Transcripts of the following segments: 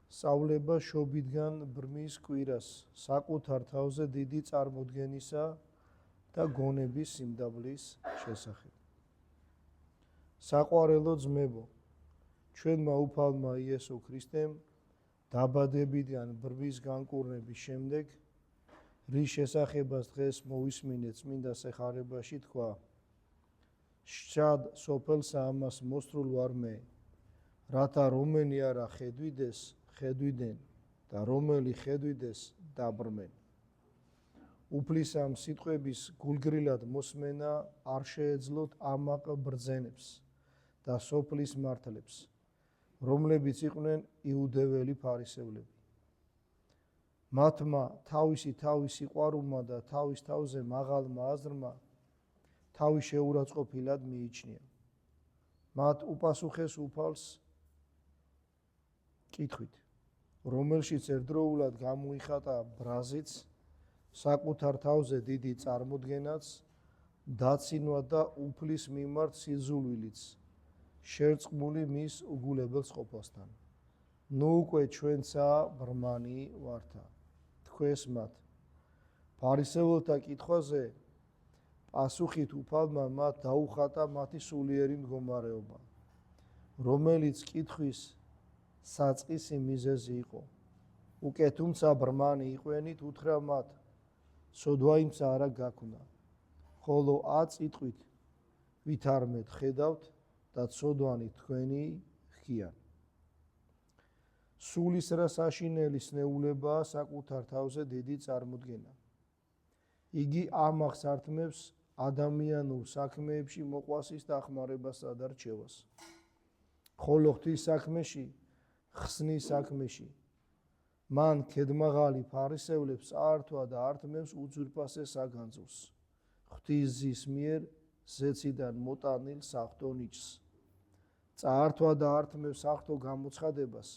სწავლება შობიდან ბრმის კვირას, საკუთარ თავზე დიდი წარმოდგენისა და გონების სიმდაბლის შესახებ. საყვარელო ძმებო, ჩვენმა უფალმა იესო ქრისტემ დაბადებიდან ბრმის განკურნების შემდეგ, რის შესახებას დღეს მოვისმინეთ წმინდა სეხარებაში თქვა: შჩად სოფელსა ამას მოსწრულ ვარ მე, რათა რომენი არა ხედვიდეს, ხედვიდენ და რომელი ხედვიდეს, დაბრმენ. უფლისამ სიტყვების გულგრილად მოსმენა არ შეეძლოთ ამაყ ბრძენებს და სოფლის მართლებს, რომლებიც იყვნენ იუდეველი ფარისევლები. მათმა თავისი სიყვარულმა და თავის თავზე მაღალმა აზრმა თავი შეურაცხყოფილად მიიჩნია. მათ უპასუხეს უფალს კითხვით, რომელშიც ერთდროულად გამოიხატა ბრაზიც, საკუთარ თავზე დიდი წარმოდგენაც, დაცინვა და უფლის მიმართ სიძულვილიც, შერწყმული მის უგულებელს ყოფასთან. ნუ უკვე ჩვენცა ბრმანი ვართა. თქვეს მათ. ფარისეველთა კითხვაზე პასუხით უფალმა მათ დაუხატა მათი სულიერი მდგომარეობა, რომელიც კითხვის საწყისი მიზეზი იყო. უკვე თუმცა ბრმანი იყვენით, უთხრა მათ, სოდვაიმცა არა გაქვნა, ხოლო აწიტყვით, ვით არ მეტ ხედავთ და ცოდვანი თქვენი ჰგიან. სულისრა საშინელი სნეულებაა საკუთარ თავზე დიდი წარმოდგენა. იგი ამახს ართმევს ადამიანურ საქმეებში მოყვასის დახმარებასა და რჩევას. ხოლო ღვთის საქმეში, ხსნის საქმეში, მან ქედმაღალი ფარისევლებს ართვა და ართმევს უძვირფასეს საგანძურს, ღვთის ზის მიერ ზეციდან მოტანილ საღვთო ნიჭს. წაართვა და ართმევს საღვთო გამოცხადებას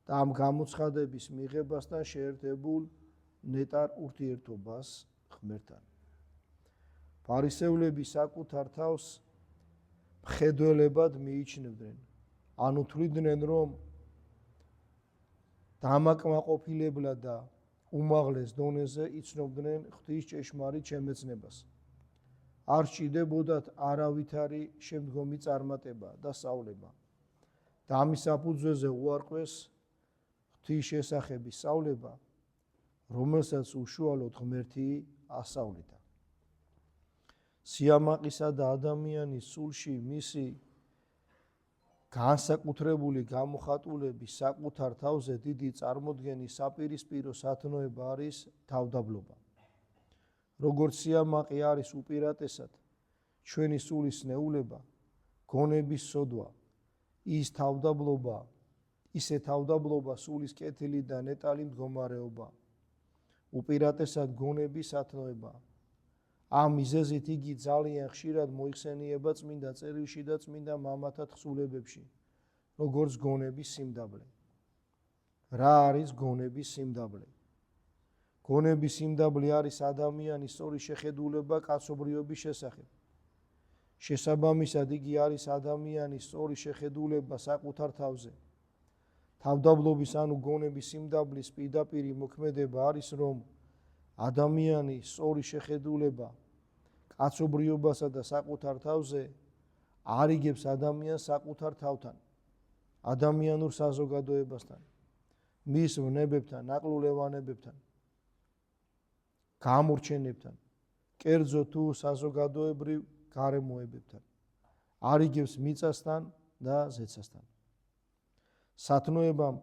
და ამ გამოცხადების მიღებასთან შეერთებულ ნეტარ ურთიერთობას ღმერთთან. ფარისევლები საკუთარ თავს მხედველებად მიიჩნევდნენ, ანუ თვლიდნენ, რომ დამაკმაყოფილებლად და უმაღლეს დონეზე იცნობდნენ ღვთის ჭეშმარიტ შემეცნებას. არ სჭირდებოდათ არავითარი შემდგომი წარმატება და სწავლება და ამის საფუძველზე უარყვეს ღვთის შესახების სწავლება, რომელსაც უშუალოდ ღმერთი ასწავლიდა. სიამაყისა და ადამიანის სულში მისი განსაკუთრებული გამოხატულების საკუთარ თავზე დიდი წარმოდგენის საპირისპირო სათნოება არის თავდაბლობა. როგორც სიამაყი არის უპირატესად ჩვენი სულის ნეულება, გონების სოდვა, ისე თავდაბლობა სულის კეთილი და ნეტალი მდგომარეობა, უპირატესად გონების სათნოება. ამ მიზეზით იგი ძალიან ხშირად მოიხსენიება წმინდა წერილში და წმინდა მამათა თხზულებებში, როგორც გონების სიმდაბლე. რა არის გონების სიმდაბლე? გონების სიმდაბლე არის ადამიანის სწორი შეხედულება კაცობრიობის შესახებ. შესაბამისად, იგი არის ადამიანის სწორი შეხედულება საკუთარ თავზე. თავდაბლობის ანუ გონების სიმდაბლის პირდაპირი მოქმედება არის, რომ ადამიანის სწორი შეხედულება კაცობრიობასა და საკუთარ თავზე არიგებს ადამიანს საკუთარ თავთან, ადამიანურ საზოგადოებასთან, მის ვნებებთან, ნაკლულევანებებთან, გამორჩენებთან, კერძო თუ საზოგადოებრივ გარემოებებთან, არიგებს მიწასთან და ზეცასთან. სათნოებამ,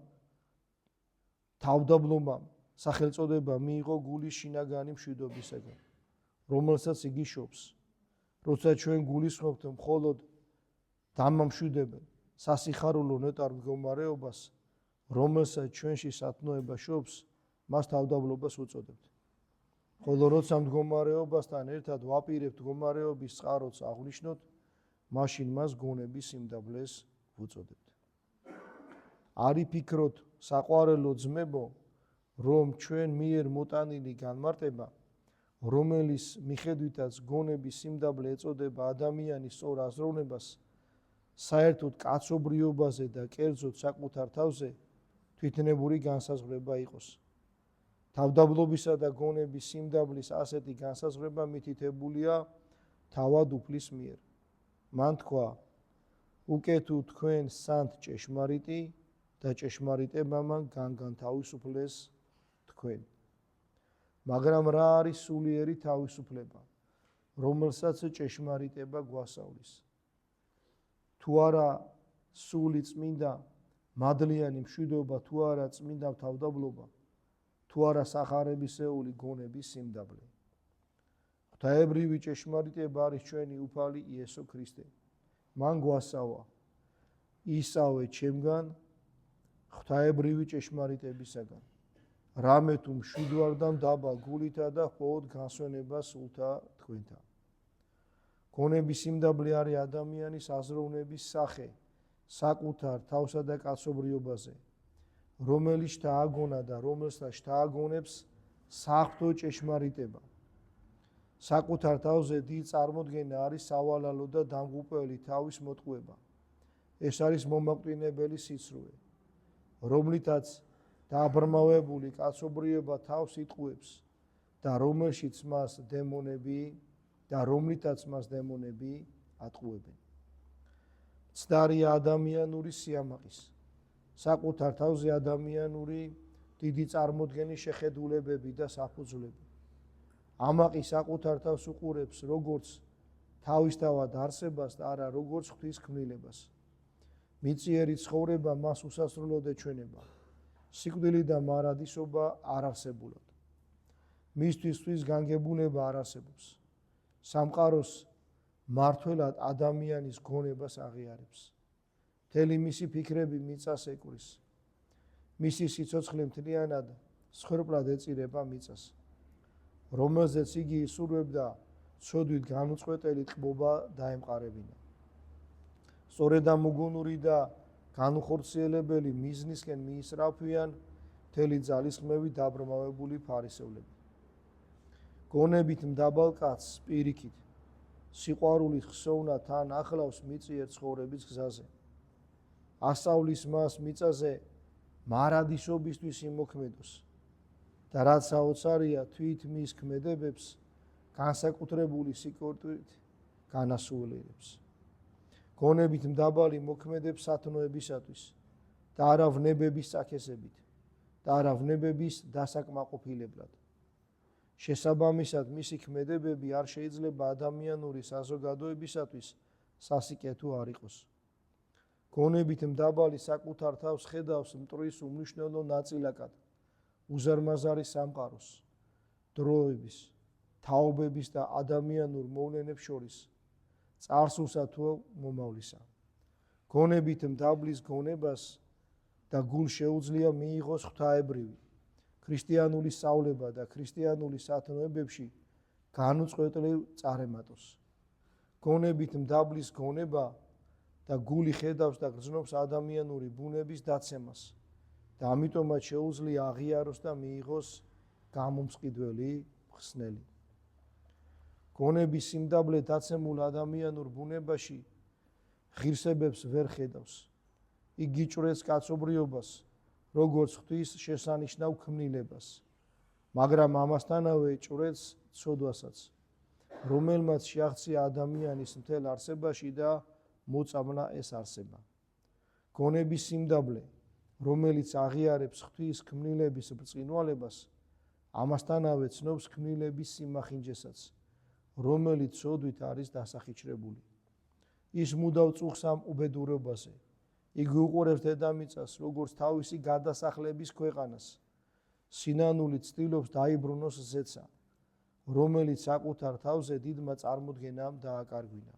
თავდაბლობამ სახელწოდება მიიღო გულის შინაგანი მშვიდობისაგან, რომელსაც იგი შობს. როცა ჩვენ გულისხმობთ მხოლოდ დამამშვიდებელ, სასიხარულო ნეტარ მდგომარეობას, რომელსაც ჩვენში სათნოება შობს, მას თავდაბლობას უწოდებთ. ხოლო როცა მდგომარეობასთან ერთად ვაპირებთ მდგომარეობის წყაროც აღვნიშნოთ, მაშინ მას გონების სიმდაბლეს ვუწოდებთ. არ იფიქროთ, საყვარელო ძმებო, რომ ჩვენ მიერ მოტანილი განმარტება, რომელიც მიხედვითაც გონების სიმდაბლე ეწოდება ადამიანის სწორ აზროვნებას, საერთოდ კაცობრიობაზე და კერძოდ საკუთარ თავზე თვითნებური განსაზღვრება იყოს. თავდაბლობისა და გონების სიმდაბლის ასეთი განსაზღვრება მითითებულია თავად უფლის მიერ. მან თქვა: "უკე თუ თქვენ სანდ ჭეშმარიტი და ჭეშმარიტება მან განთავისუფლეს თქვენ." მაგრამ რა არის სულიერი თავისუფლება, რომელსაც ჭეშმარიტება გვასწავლის? თუ არა სული წმინდა მადლიანი მშვიდობა, თუ არა წმინდა თავდაბლობა, თუ არა სახარებისეული გონების სიმდაბლე. ღვთაებრივი ჭეშმარიტება არის ჩვენი უფალი იესო ქრისტე. მან გვასწავლა: ისავე ჩემგან ღვთაებრივი ჭეშმარიტებისაგან. რამე თუ მშვიდვარ და მდაბალ გულითა და მხოლოდ განსვენება სულთა თქვენთან. გონების სიმდაბლე არის ადამიანის აზროვნების სახე საკუთარ თავსა და კაცობრიობაზე, რომელიც შთააგონა და რომელსაც შთააგონებს საღვთო ჭეშმარიტება. საკუთარ თავზე დიდ წარმოდგენა არის სავალალო და დამღუპველი თავის მოტყუება. ეს არის მომაკვდინებელი სიცრუე, რომლითაც დააბრმავებული კაცობრიობა თავს იტყუებს და რომელშიც მას დემონები ატყუებენ. ცდარია ადამიანური სიამაყის, საკუთარ თავზე ადამიანური დიდი წარმოდგენის შეხედულებები და საფუძვლები. ამაყი საკუთარ თავს უყურებს როგორც თავისთავად არსებას და არა როგორც ღვთის ქმნილებას. მიწიერი ცხოვრება მას უსასრულოდ ეჩვენება. სიკვდილი და მარადისობა არ არსებულად. მისთვის ღვთის განგებულება არ არსებობს. სამყაროს მართველად ადამიანის გონებას აღიარებს. მთელი მისი ფიქრები მიწას ეკვრის. მისი სიცოცხლე მთლიანად სხვრპლად ეწირება მიწას, რომელზეც იგი ისურვებდა ცოდვით განუწყვეტელი ტკბობა დაემყარებინა. სწორედ ამ უგუნური და განუხორციელებელი მიზნისკენ მიისწრაფვიან მთელი ძალისხმევით დაბრმავებული ფარისევლები. გონებით მდაბალ კაცს პირიქით, სიყვარულით ხსოვნა თან ახლავს მიწიერ ცხოვრების გზაზე. ასწავლის მას მიწაზე მარადისობისთვის იმოქმედოს და რაც საოცარია თვით მის ქმედებებს განსაკუთრებული სიკორტვით განასულიერებს. გონებით მდაბალი მოქმედებს სათნოებისათვის და არა ვნებების წაქესებით და არა ვნებების დასაკმაყოფილებლად. შესაბამისად მისი ქმედებები არ შეიძლება ადამიანური საზოგადოებისათვის სასიკეთო არ იყოს. გონებით მდაბალი საკუთარ თავს ხედავს მტრის უმნიშვნელო ნაწილაკად უზარმაზარი სამყაროს, დროების, თაობების და ადამიანურ მოვლენებს შორის წარსულსა თუ მომავლისა. გონებით მდაბლის გონებას და გულ შეუძლია მიიღოს ღვთაებრივი, ქრისტიანული სწავლება და ქრისტიანული სათნოებებში განუწყვეტლივ წარემატოს. გონებით მდაბლის გონება და გული ხედავს და გრძნობს ადამიანური ბუნების დაცემას და ამიტომაც შეუძლია აღიაროს და მიიღოს გამომწყიდველი ხსნელი. გონების სიმდაბლე დაცემულ ადამიანურ ბუნებაში ღირსებებს ვერ ხედავს. იგი ჭვრეს კაცობრიობას, როგორც ღვთის შესანიშნავ ქმნილებას, მაგრამ ამასთანავე ჭვრეს ცოდვასაც, რომელმაც შეაღწია ადამიანის მთელ არსებაში და მოწამლა ეს არსება. გონების სიმდაბლე, რომელიც აღიარებს ღვთის ქმნილების ბრწყინვალებას, ამასთანავე ცნობს ქმნილების სიმახინჯესაც, რომელიც ცოდვით არის დასახიჩრებული. ის მუდავ წუხს ამ უბედურებაზე. იგი უყურებს დედამიწას, როგორც თავისი გადასახლების ქვეყანას. სინანული ცდილობს დაიბრუნოს ზეცა, რომელიც საკუთარ თავზე დიდმა წარმოდგენამ დააკარგვინა.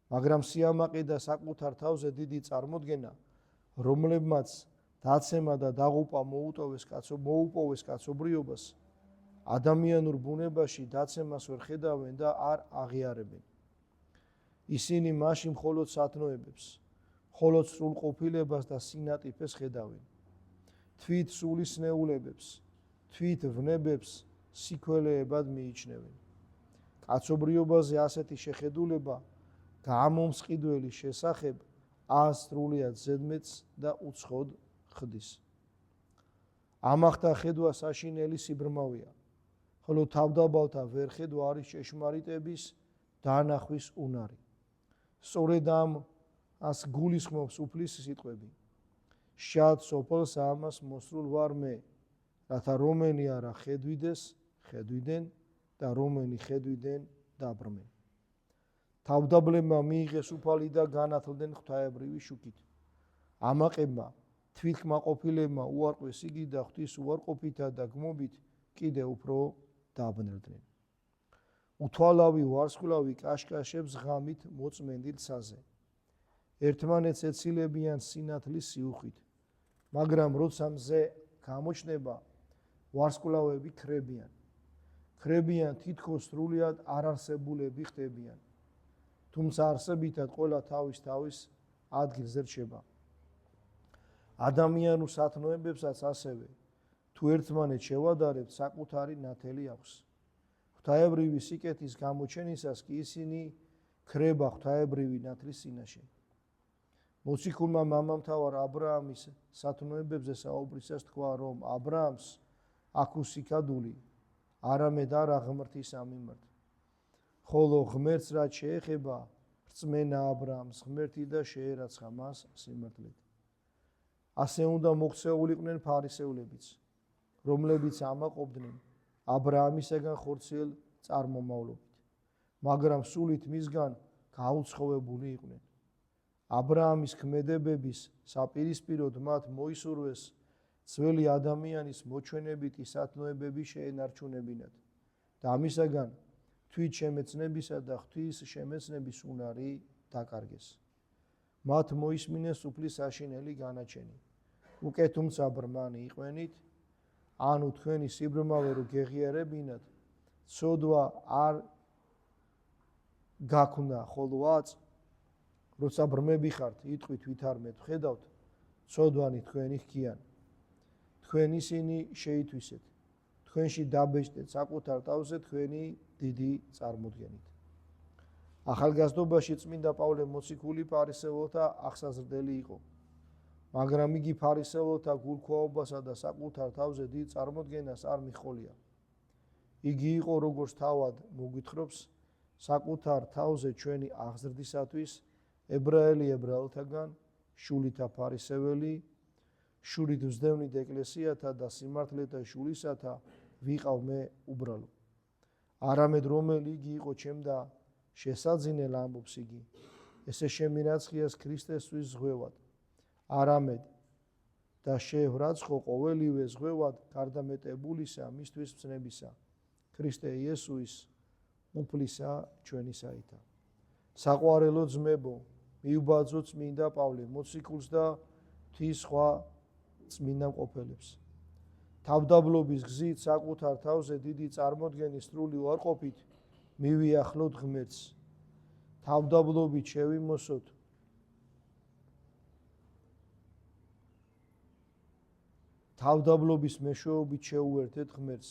მაგრამ სიამაყე და საკუთარ თავზე დიდი წარმოდგენა, რომლებმაც დაცემა და დაღუპვა მოუპოვეს კაცობრიობას, ადამიანურ ბუნებაში დაცემას ვერ ხედავენ და არ აღიარებენ. ისინი მაშინ მხოლოდ სათნოებებს, მხოლოდ სრულყოფილებას და სინატიფეს ხედავენ. თვით სულისნეულებებს, თვით ვნებებს სიქველეებად მიიჩნევენ. კაცობრიობაზე ასეთი შეხედულება გამომწყიდველი შესახებ ასრულიად ზედმეტს და უცხოდ ხდის. ამახთა ხედვა საშინელი სიბრმავეა, ხოლო თავდაბალთა ვერ ხედვა არის ჭეშმარიტების დაანახვის უნარი. სწორედ ამას გულისხმობს უფლის სიტყვები. შად სოფელს ამას მოსრულ ვარ მე, რათა რომენი არა ხედვიდეს, ხედვიდან და რომენი ხედვიდან დაბრმენ. თავდაბლებმა მიიღეს უფალი და განათლდნენ ღვთაებრივი შუქით. ამაყებმა თვითკმაყოფილებმა უარყვეს იგი და ღვთის უარყოფითა და გმობით კიდევ უფრო დააბნელდნენ. უთვალავი ვარსკვლავი კაშკაშებს ღამით მოწმენდილ ცაზე. ერთმანეთს ეცილებიან სინათლის სიუხვით, მაგრამ როცა მზე გამოჩნდება, ვარსკვლავები ქრებიან. ქრებიან თითქოს სრულიად არარსებულები ხდებიან. თუმცა არსებითად ყველა თავის ადგილზე რჩება. ადამიანურ სათნოებებსაც ასევე, თუ ერთმანეთს შევადარებთ, საკუთარი ნათელი აქვს. ღვთაებრივი სიკეთის გამოჩენისას კი ისინი ქრება ღვთაებრივი ნათლის წინაშე. მოციქულმა მამამთავარ აბრაამის სათნოებებზე საუბრისას თქვა, რომ აბრაამს აქვს სიკადული, არამედ არა ღმრთის ამიმრთ. ხოლო ღმერთს რაც შეეხება, რწმენა აბრაამს ღმერთი და შეერაცხა მას სიმართლედ. ასე უნდა მოქცეულიყვნენ ფარისევლებიც, რომლებიც ამაყობდნენ აბრაამისაგან ხორციელ წარმომავლობით, მაგრამ სულით მისგან გაუცხოვებული იყვნენ. აბრაამის ქმედებების საპირისპიროდ მათ მოისურვეს ძველი ადამიანის მოჩვენებითი სათნოებები შეენარჩუნებინათ და ამისაგან თვით შემეცნებისა და ღვთის შემეცნების უნარი დაკარგეს. მათ მოისმინეს უფლის საშინელი განაჩენი. უკვე თუმცა ბრმანი იყვენით, ანუ თქვენი სიბრმავე რო გეღიარებინათ, ცოდვა არ გაქვნა, ხოლო როცა ბრმები ხართ, იტყვით ვითარმეთ ვხედავთ, ცოდვანი თქვენი ჰქიან. თქვენ ისინი შეითვისეთ, თქვენში დაბეჭდეთ საკუთარ თავზე თქვენი დიდი წარმოდგენით. ახალგაზრდობაში წმინდა პავლე მოციქული ფარისეველთა აღსაზრდელი იყო, მაგრამ იგი ფარისეველთა გულქვეობასა და საკუთარ თავზე დიდ წარმოდგენას არ მიხოლია. იგი იყო როგორც თავად მოგვითხრობს, საკუთარ თავზე ჩვენი აღზრდისათვის ებრაელი ებრაელთაგან, შულითა ფარისეველი, შურით ვსდევნით ეკლესიათა და სიმართლეთა შულისათა ვიყავ მე უბრალო. არამედ რომელი იგი იყო ჩემდა შესაძინელ ამბობს იგი, ესე შემირაცხიას ქრისტესთვის ზღვევად, არამედ და შევრაცხო ყოველივე ზღვევად გარდამეტებულისა მისთვის მცნებისა, ქრისტე იესუის უფლისა ჩვენისაითა. საყვარელო ძმებო, მიუბაძო წმინდა პავლე მოციქულს და ღვთის სხვა წმინდა მყოფელებს. თავდაბლობის გზით საკუთარ თავზე დიდი წარმოდგენის სრული უარყოფით მივიახლოთ ღმერთს. თავდაბლობით შევიმოსოთ თავდაბლობის მეშვეობით შეუერთეთ ღმერთს.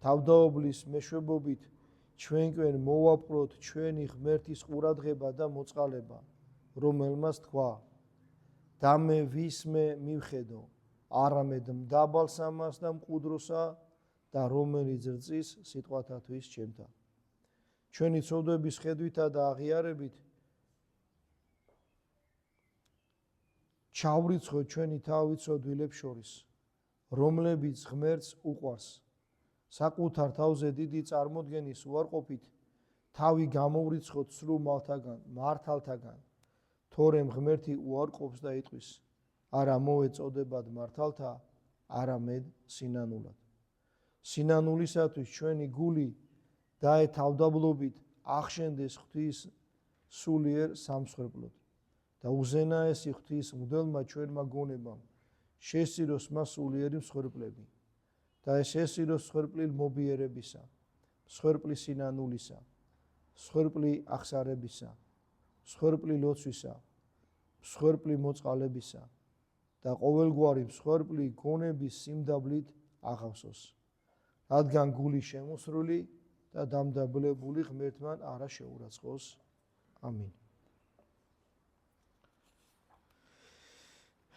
თავდაბლობის მეშვეობით ჩვენკენ მოვაპყროთ ჩვენი ღმერთის ყურადღება და მოწყალება, რომელმაც თქვა, და მე ვისმე მივხედო, არამედ მდაბალ სამას და მყუდროსა და რომელიც რწის სიტყვათათვის ჩემთა. ჩვენი ცოდვების ხედვითა და აღიარებით ჩავრიცხოთ ჩვენი თავით ცოდვილებს შორის, რომლებიც ღმერთს უყვარს. საკუთარ თავზე დიდი წარმოდგენის უარყოფით თავი გამოვრიცხოთ სრულ მართალთაგან, თორემ ღმერთი უარყოფს და იტყვის, არა მოეწოდებად მართალთა, არამედ სინანულად. სინანულისათვის ჩვენი გული დაე თავდაბლობით ახშენდეს ღვთის სულიერ სამსხვერპლოდ და უზენაესი ღვთის მღვდელმა ჩვენმა გონებამ შესწიროს მას სულიერი მსხვერპლები და ეს შესწიროს მსხვერპლი მობიერებისა, მსხვერპლი სინანულისა, მსხვერპლი აღსარებისა, მსხვერპლი ლოცვისა, მსხვერპლი მოწყალებისა და ყოველგვარი მსხვერპლი გონების სიმდაბლით აღავსოს, რადგან გული შემოსრული და დამდაბლებული ღმერთმან არა შეურაცხყოს. ამინ.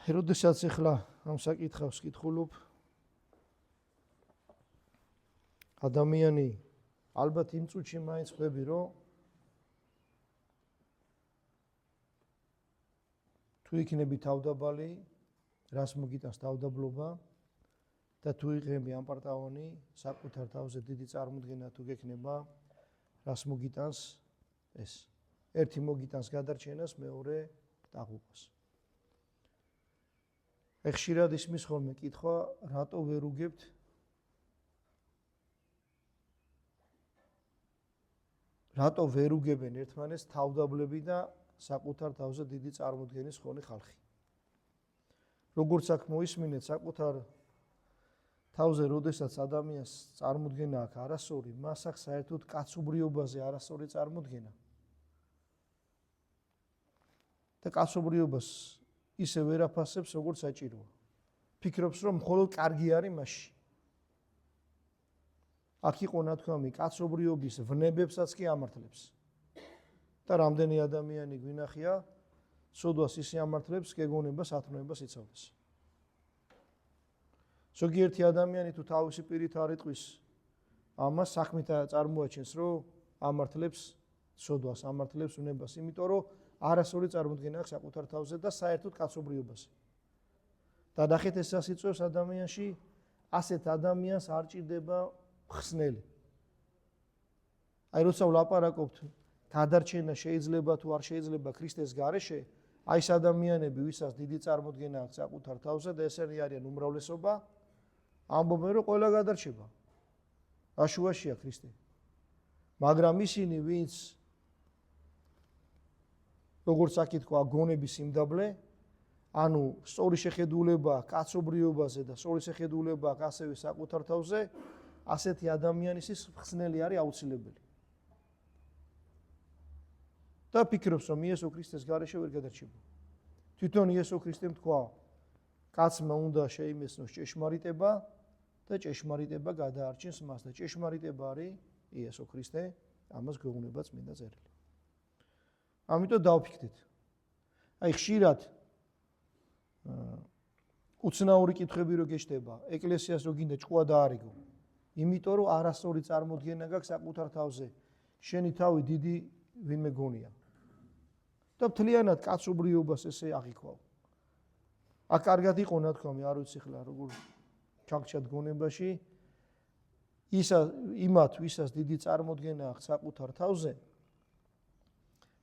როდესაც ახლა ამ საკითხავს კითხულობ, ადამიანი ალბათ იმ წუთში მაინც ხვდები, რომ თუ იქნები თავდაბალი, რას მოგიტანს თავდაბლობა და თუ იღები ამპარტავანი, საკუთარ თავზე დიდი წარმოდგენა თუ გექნება, რას მოგიტანს ეს. ერთი მოგიტანს გადარჩენას, მეორე დაღუპვას. ხშირად ისმის ხოლმე კითხვა, რატო ვერ უგებთ რატო ვერ უგებენ ერთმანეთს თავდაბლები და საკუთარ თავზე დიდი წარმოდგენის ხონი ხალხი. როგორც აქ მოისმინეთ, საკუთარ თავზე როდესაც ადამიანს წარმოდგენა აქვს არასწორი, მას აქვს საერთოდ კაცობრიობაზე არასწორი წარმოდგენა. და კაცობრიობას ისე ვერ აფასებს, როგორც საჭიროა. ფიქრობს, რომ მხოლოდ კარგი არის მასში. აქ იყო ნათქვამი, კაცობრიობის ვნებებსაც კი ამართლებს. და რამდენი ადამიანი გვინახია, სოდვას ისე ამართლებს, გეგონებას, ათნოებას იცავდეს. ზოგიერთი ადამიანი თუ თავისი პირით არ იტყვის, ამას საქმით წარმოაჩენს, რომ ამართლებს სოდვას, ამართლებს ვნებას, იმიტომ რომ არასწორი წარმოდგენა აქვს საკუთარ თავზე და საერთოდ კაცობრიობაზე. და ნახეთ, ეს რას იწვევს ადამიანში, ასეთ ადამიანს არ ჭირდება ხსნელი. აი როცა ვლაპარაკობთ, გადარჩენა შეიძლება თუ არ შეიძლება ქრისტეს გარეშე, აი ეს ადამიანები, ვისაც დიდი წარმოდგენა აქვს საკუთარ თავზე და ესენი არიან უმრავლესობა, ამბობენ, რომ ყველა გადარჩება. აშუაშია ქრისტე. მაგრამ ისინი, ვინც როგორც აქ ითქვა, გონების სიმდაბლე, ანუ სწორი შეხედულება კაცობრიობაზე და სწორი შეხედულება ასევე საკუთარ თავზე, ასეთი ადამიანის ხსნელი არის აუცილებელი. და ფიქრობს, რომ იესო ქრისტეს გარეშე ვერ გადარჩება. თვითონ იესო ქრისტემ თქვა, კაცმა უნდა შეიმეცნოს ჭეშმარიტება და ჭეშმარიტება გადაარჩენს მას და ჭეშმარიტება არის იესო ქრისტე, ამას გვეუბნება წმინდა წერილი. ამიტომ დავფიქრდით. აი ხშირად უცნაური კითხვები რო გეშდება, ეკლესიას რო გინდა ჭკუა დაარიგო. იმიტომ რომ არასწორი წარმოდგენა გაქვს საკუთარ თავზე. შენი თავი დიდი ვინმე გონია. და მთლიანად კაცობრიობას ესე აღიქვავ. აქ კარგად იყო ნათქვამი, არ ვიცი ხლა როგორ ჩაგჭად გონებაში, იმათ, ვისაც დიდი წარმოდგენა აქვს საკუთარ თავზე,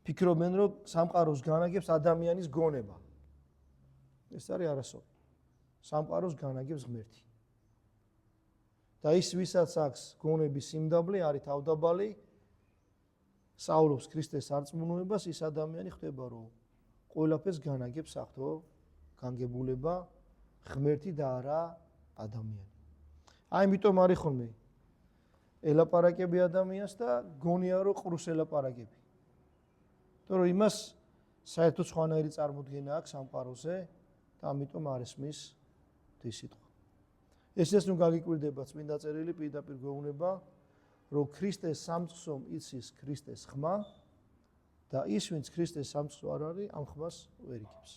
ფიქრობენ, რომ სამყაროს განაგებს ადამიანის გონება. ეს არის არასწორი. სამყაროს განაგებს ღმერთი. და ის, ვისაც აქვს გონების სიმდაბლე, არის თავდაბალი, საუბრობს ქრისტეს არწმუნოებას, ის ადამიანი ხდება, რომ ყველაფერს განაგებს საფრთხო განგებულება ღმერთი და არა ადამიანი. აი, ამიტომ არის ხოლმე ელაპარაკები ადამიანს და გონია, რომ ყრუს ელაპარაკები. თორე იმას საერთოდ სხვანაირი წარმოდგენა აქვს სამყაროზე და ამიტომ არ ესმის თვისიტყვა. ესეც ნუ გაგიკვირდება წმინდა წერილი, პირდაპირ გვეუბნება, რომ ქრისტეს სამწყსომ იცის ქრისტეს ხმა და ის, ვინც ქრისტეს სამწყსო არ არის, ამ ხმას ვერ იგებს.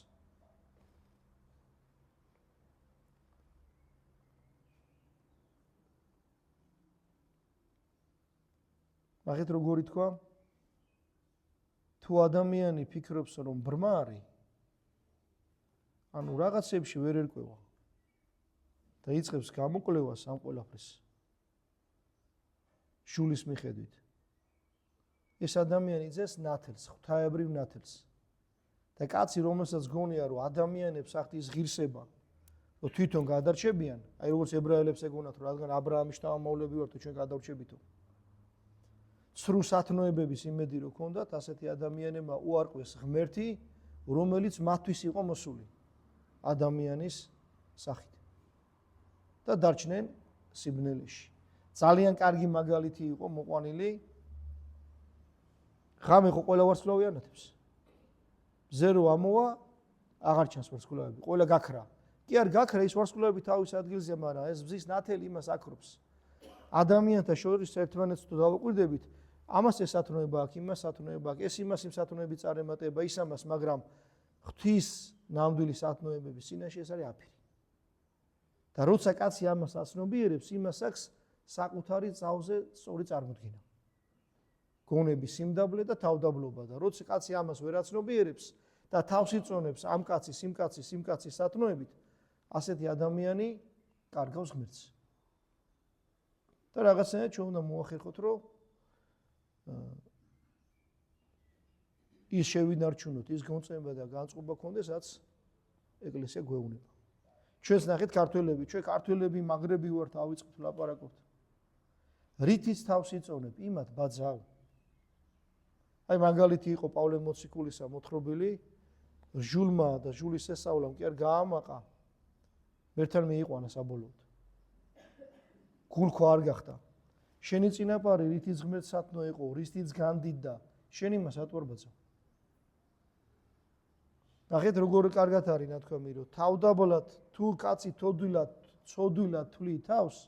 მაგით როგორი თქვა? თუ ადამიანი ფიქრობს, რომ ბრმა არის, ანუ რაღაცებში ვერ ერკვევა და იწყებს გამოკვლევას ამ ყველაფრის შულის მიხედვით. ეს ადამიანი იძეს ნათელს, ღვთაებრივ ნათელს. და კაცი, რომელსაც გონია, რომ ადამიანებს ახთ ის ღირსება, რომ თვითონ გადარჩებიან, აი როგორც ებრაელებს ეგონათ, რომ რადგან აბრაამის შთამომავლები ვართ, ჩვენ გადარჩებითო. სრულ სათნოებების იმედი რო ქონდათ, ასეთი ადამიანებმა უარყვეს ღმერთი, რომელიც მათთვის იყო მოსული ადამიანის სახით. და დარჩნენ სიბნელეში. ძალიან კარგი მაგალითი იყო მოყვანილი. ღამე ხო ყველა ვარსკვლავი ანათებს. მზე რო ამოვა, აღარ ჩანს ვარსკვლავები, ყველა გაქრა. კი არ გაქრა, ის ვარსკვლავები თავის ადგილზე, მაგრამ ეს მზის ნათელი იმას აკრობს. ადამიანთა შორის ერთმანეთს თუ დავაკვირდებით, ამას ეს სათნოება აქვს, იმას სათნოება აქვს, ეს იმას იმ სათნოების წარემატება, ის ამას, მაგრამ ღვთის ნამდვილი სათნოებების წინაშე ეს არის აფირი. და როცა კაცი ამას აცნობიერებს, იმას აქვს საკუთარი ძალზე სწორი წარმოდგენა. გონების სიმდაბლე და თავდაბლობა და როცა კაცი ამას ვერ აცნობიერებს და თავს იწონებს ამ კაცის, იმ კაცის სათნოებით, ასეთი ადამიანი კარგავს ღმერთს. და რაღაცნაირად ჩვენ უნდა მოახერხოთ, რომ ის შევინარჩუნოთ, ის გონწება და განწყობა ქონდეს, რაც ეკლესია გვეუბნება. ჩვენს ნახეთ ქართველები, ჩვენ ქართველები მაგრები ვართ, ავიწყოთ ლაპარაკობთ. რითიც თავს იწონებ, იმათ ბაძავ. აი მაგალითი იყო პავლე მოციქულისა მოთხრობილი, ჟულმა და ჟულის შესავლამ კი არ გაამაყა. მერთან მიიყვანა საბოლოოდ. გულქო არ გახდა. შენი წინაპარი რითიც ღმერთს სათნო იყო, რითიც განდიდდა, შენ იმას ატვარბაცავ. ნახეთ როგორ კარგად არის ნათქვამი, რომ თავდაბლად თუ კაცი ცოდვილად თვლი თავს,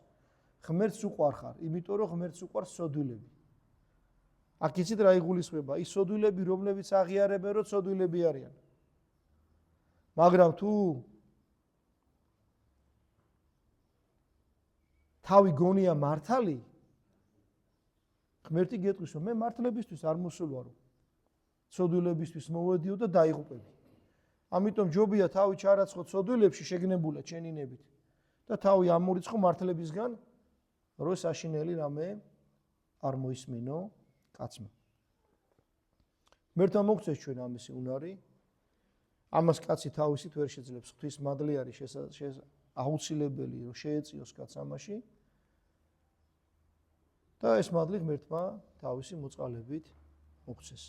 ღმერთს უყვარხარ, იმიტომ რომ ღმერთს უყვარს ცოდვილები. აქ იცით რა იგულისხმება? ის ცოდვილები, რომლებიც აღიარებენ, რომ ცოდვილები არიან. მაგრამ თუ თავი გონია მართალი, ღმერთი გეტყვის, რომ მე მართლებისთვის არ მოსულვარო. ცოდვილებისთვის მოვედიო და დაიღუპები. ამიტომ ჯობია თავი ჩარაცხო ცოდვილებში შეგნებულად შენინებით და თავი ამორიცხო მართლებისგან, რომ საშინელი რამე არ მოისმინო კაცმა. მერტმა მოგწეს ჩვენ ამისი უნარი. ამას კაცი თავისით ვერ შეძლებს. ღვთის მადლი არის აუცილებელი, რომ შეეწიოს კაცს ამაში. და ეს მადლი ღმერთმა თავისი მოწყალებით მოგწეს.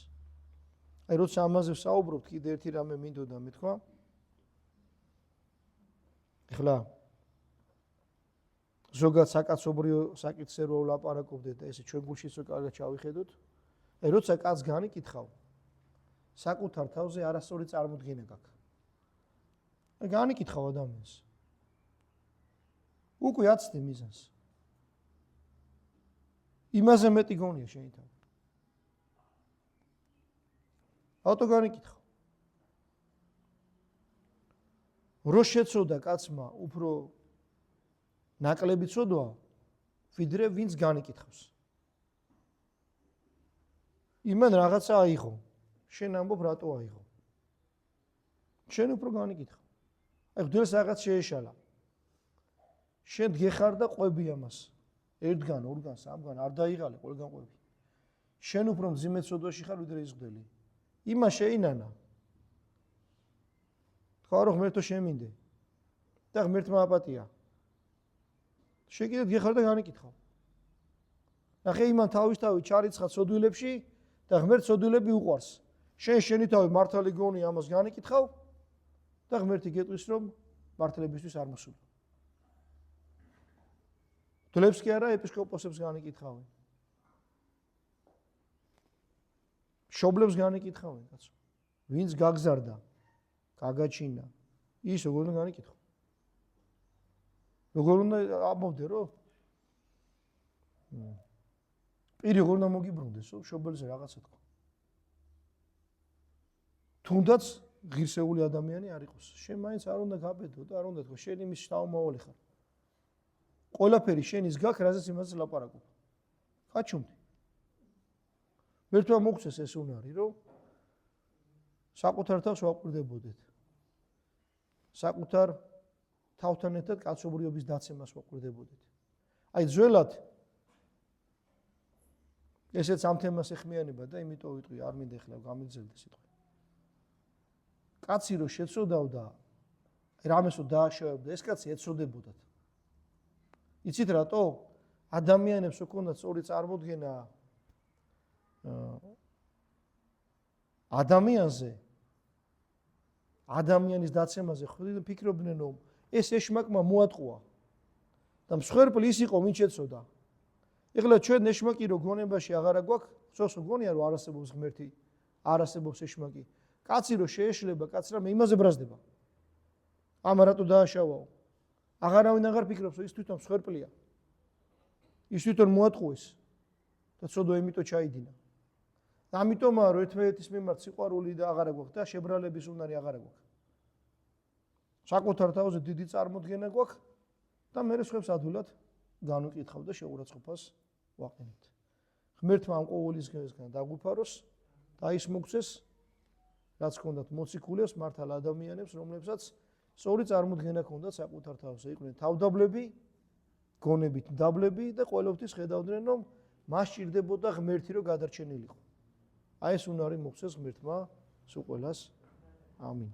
აი როცა ამაზე ვსაუბრობთ, კიდე ერთი რამე მინდოდა მეთქვა. ეხლა ზოგადად საკაცობრიო საკითხზე რო ვლაპარაკობდეთ და ესე ჩვენ გულშიც რო კარგად ჩავიხედოთ, აი როცა კაცს განიკითხავ, საკუთარ თავზე არასწორი წარმოდგენა გაქვს. აი განიკითხავ ადამიანს. უკვე აცდე მიზანს. იმაზე მეტი გონია შენი თავი. ავტო განიკითხავ. რო შეცოდა კაცმა უფრო ნაკლები ცოდვა, ვიდრე ვინც განიკითხავს. იმან რაღაცა აიღო. შენ ამბობ რატო აიღო? შენ უფრო განიკითხავ. აი გვდელს რაღაც შეეშალა. შენ გეხარ და ყვები ამას. ერთგან, ორგან, სამგან არ დაიღალე ყველგან ყვები. შენ უფრო მძიმე ცოდვაში ხარ ვიდრე ის გვდელი. იმა შეინანა. თქვა რომ ღმერთო შემინდე. და ღმერთმა აპატია. შენ კიდევ გეხარ და განიკითხავ. ნახე იმან თავისთავად ჩარიცხა ცოდვილებში და ღმერთს ცოდვილები უყვარს. შენი თავი მართალი გონი ამას განიკითხავ და ღმერთი გეტყვის რომ მართლებისთვის არ მოსულა. დლებს კი არა ეპისკოპოსებს განიკითხავენ. შობლებს განიკითხავენ კაცო. ვინც გაგზარდა, გაგაჩინა, ის როგორ უნდა განიკითხო? როგორ უნდა ამბობდე რომ პირი როგორ უნდა მოგიბრუნდეს, შობელზე რაღაცა თქვა. თუნდაც ღირსეული ადამიანი არ იყოს. შენ მაინც არ უნდა გაბედო და არ უნდა თქვა, შენ იმის შთამომავალი ხარ. ყველაფერი შენის გაქვს, რაზეც იმაზე ლაპარაკობ. ხაჩუმდი. მერტმა მოგწეს ეს უნარი, რომ საკუთარ თავს ვაკვირდებოდეთ. საკუთარ თავთან ერთად კაცობრიობის დაცემას ვაკვირდებოდეთ. აი ძველად ესეც ამ თემას ეხმიანება და იმიტომ ვიტყვი, არ მინდა ახლა გამიგზელდე სიტყვა. კაცი რო შეცოდავდა, რამესო დააშავებდა, ეს კაცი ეცოდებოდათ. იცით რატო? ადამიანებს უქონდათ სწორი წარმოდგენა ადამიანზე, ადამიანის დაცემაზე, ფიქრობდნენ, რომ ეს ეშმაკმა მოატყუა და მსხვერპლი ის იყო, ვინც შეცოდა. ეხლა ჩვენ ეშმაკი რო გონებაში აღარა გვაქვს, სოსო გონია რომ არასებობს ღმერთი, არასებობს ეშმაკი. კაცი რო შეეშლება, კაცს რამე იმაზე ბრაზდება. ამა რატო დააშავაო? აღარავინ აღარ ფიქრობს, რომ ის თვითონ მსხვერპლია. ის თვითონ მოატყუეს და ცოდვა იმიტომ ჩაიდინა. ამიტომაა რომ ერთმანეთის მიმართ სიყვარული და აღარა გვაქვს და შებრალების უნარი აღარა გვაქვს. საკუთარ თავზე დიდი წარმოდგენა გვაქვს და მე სხვებს ადვილად განვიკითხავ და შეურაცხყოფას ვაყენებთ. ღმერთმა ამ ყოველისგან დაგვიფაროს და ის მოგცეს, რაც ჰქონდათ მოციქულებს, მართალ ადამიანებს, რომლებსაც სწორი წარმოდგენა ჰქონდათ საკუთარ თავზე, იყვნენ თავდაბლები, გონებით მდაბლები და ყოველთვის ხედავდნენ, რომ მას სჭირდებოდა ღმერთი, რომ გადარჩენილიყო. აი ეს უნარი მოგცეს ღმერთმა სულ ყველას. ამინ.